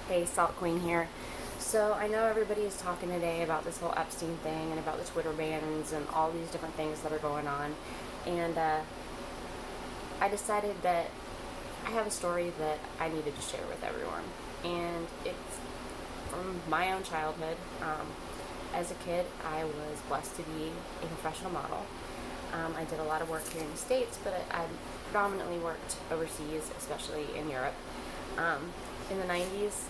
Hey, Salt Queen here. So I know everybody is talking today about this whole Epstein thing and about the Twitter bans and all these different things that are going on. And I decided that I have a story that I needed to share with everyone. And it's from my own childhood. As a kid, I was blessed to be a professional model. I did a lot of work here in the States, but I predominantly worked overseas, especially in Europe. In the 90s,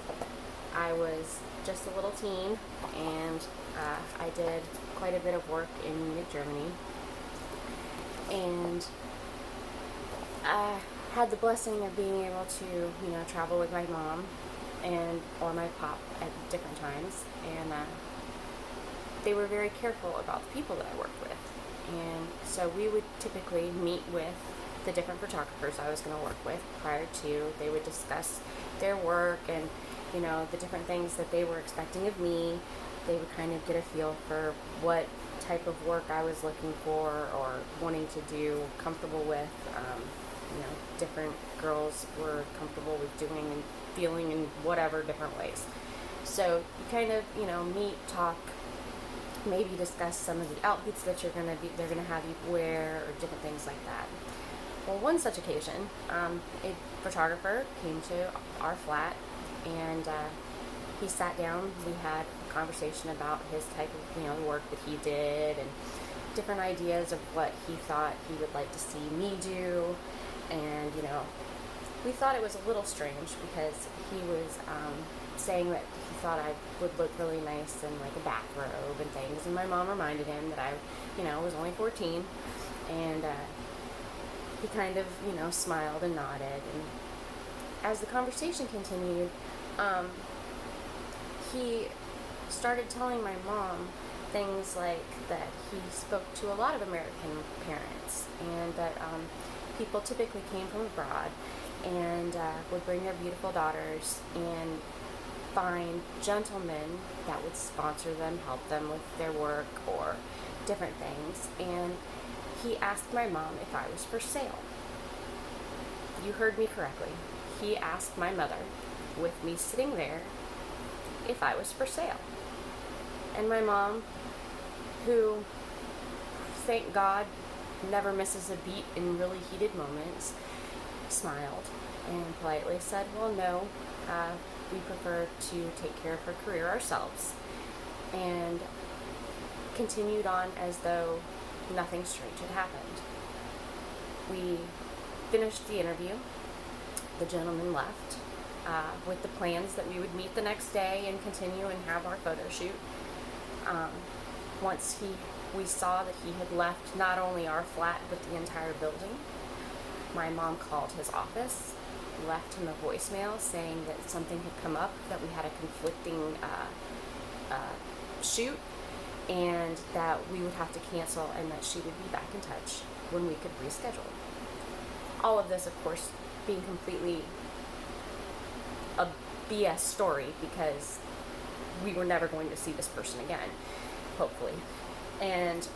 I was just a little teen, and I did quite a bit of work in Munich, Germany. And I had the blessing of being able to, travel with my mom and or my pop at different times. And they were very careful about the people that I worked with. And so we would typically meet with the different photographers I was going to work with prior to. They would discuss their work and, the different things that they were expecting of me. They would kind of get a feel for what type of work I was looking for or wanting to do, comfortable with. Different girls were comfortable with doing and feeling in whatever different ways. So you kind of, meet, talk, maybe discuss some of the outfits that they're gonna have you wear or different things like that. Well, one such occasion, a photographer came to our flat and he sat down. We had a conversation about his type of work that he did and different ideas of what he thought he would like to see me do. And we thought it was a little strange because he was saying that he thought I would look really nice in like a bathrobe and things. And my mom reminded him that I, was only 14. And he kind of, smiled and nodded. And as the conversation continued, he started telling my mom things like that he spoke to a lot of American parents and that people typically came from abroad and would bring their beautiful daughters and find gentlemen that would sponsor them, help them with their work or different things. And he asked my mom if I was for sale. You heard me correctly. He asked my mother, with me sitting there, if I was for sale. And my mom, who, thank God, never misses a beat in really heated moments, smiled and politely said, well, no, we prefer to take care of her career ourselves, and continued on as though nothing strange had happened. We finished the interview. The gentleman left with the plans that we would meet the next day and continue and have our photo shoot. Once we saw that he had left not only our flat but the entire building, my mom called his office, left him a voicemail saying that something had come up, that we had a conflicting shoot, and that we would have to cancel and that she would be back in touch when we could reschedule. All of this, of course, being completely a BS story because we were never going to see this person again, hopefully. And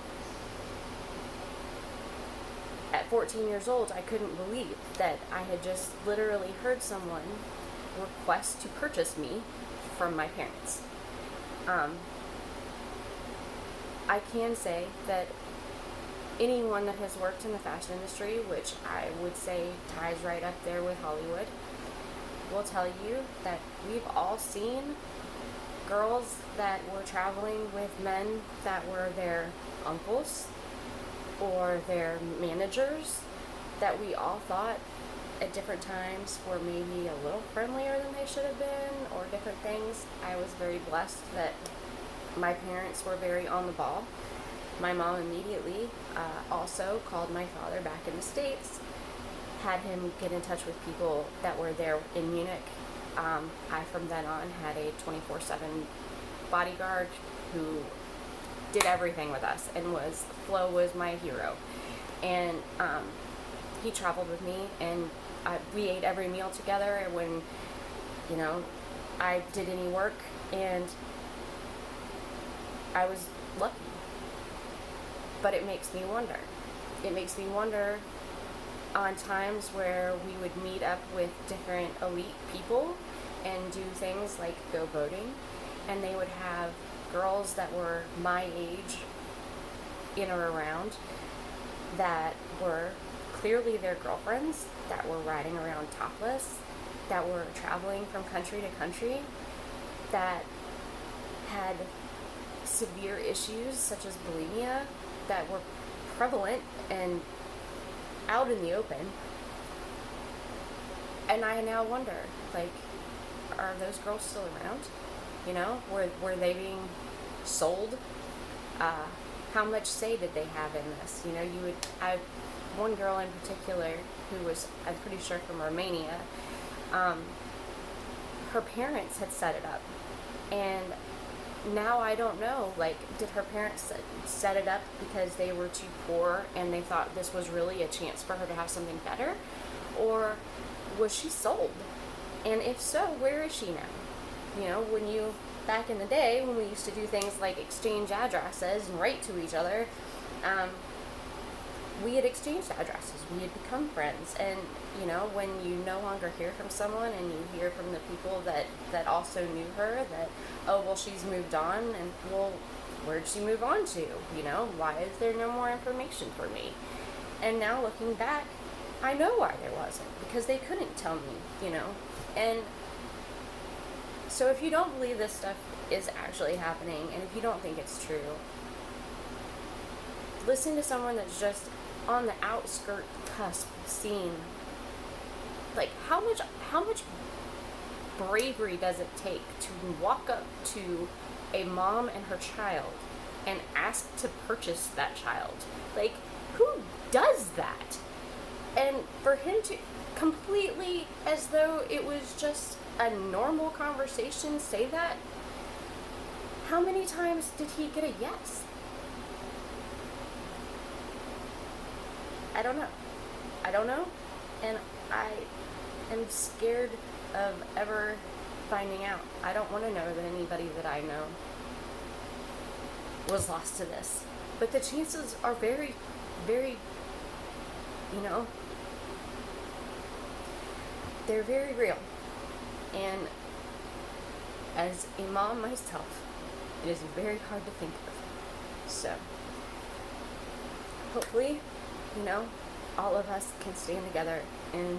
at 14 years old, I couldn't believe that I had just literally heard someone request to purchase me from my parents. I can say that anyone that has worked in the fashion industry, which I would say ties right up there with Hollywood, will tell you that we've all seen girls that were traveling with men that were their uncles or their managers, that we all thought at different times were maybe a little friendlier than they should have been, or different things. I was very blessed that my parents were very on the ball. My mom immediately also called my father back in the States, had him get in touch with people that were there in Munich. I, from then on, had a 24/7 bodyguard who did everything with us, and Flo was my hero. And he traveled with me, and we ate every meal together when, I did any work, and I was lucky. But it makes me wonder. It makes me wonder on times where we would meet up with different elite people and do things like go boating, and they would have girls that were my age in or around that were clearly their girlfriends, that were riding around topless, that were traveling from country to country, that had severe issues such as bulimia that were prevalent and out in the open. And I now wonder, like, are those girls still around? You know, were they being sold? How much say did they have in this? You know, one girl in particular who was, I'm pretty sure, from Romania, her parents had set it up. And now I don't know, like, did her parents set it up because they were too poor and they thought this was really a chance for her to have something better? Or was she sold? And if so, where is she now? You know, back in the day, when we used to do things like exchange addresses and write to each other, we had exchanged addresses, we had become friends, and, you know, when you no longer hear from someone and you hear from the people that also knew her, that, oh, well, she's moved on, and, well, where'd she move on to? You know, why is there no more information for me? And now looking back, I know why there wasn't, because they couldn't tell me, you know, and so if you don't believe this stuff is actually happening, and if you don't think it's true, listen to someone that's just on the outskirt cusp scene. Like, how much bravery does it take to walk up to a mom and her child and ask to purchase that child? Like, who does that? And for him to completely, as though it was just a normal conversation, say that, how many times did he get a yes? I don't know. And I am scared of ever finding out. I don't want to know that anybody that I know was lost to this. But the chances are very, very, you know, they're very real. And as a mom myself, it is very hard to think of. So, hopefully, you know, all of us can stand together, and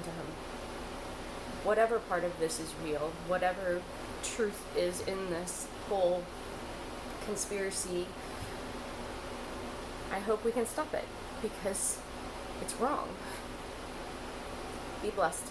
whatever part of this is real, whatever truth is in this whole conspiracy, I hope we can stop it, because it's wrong. Be blessed.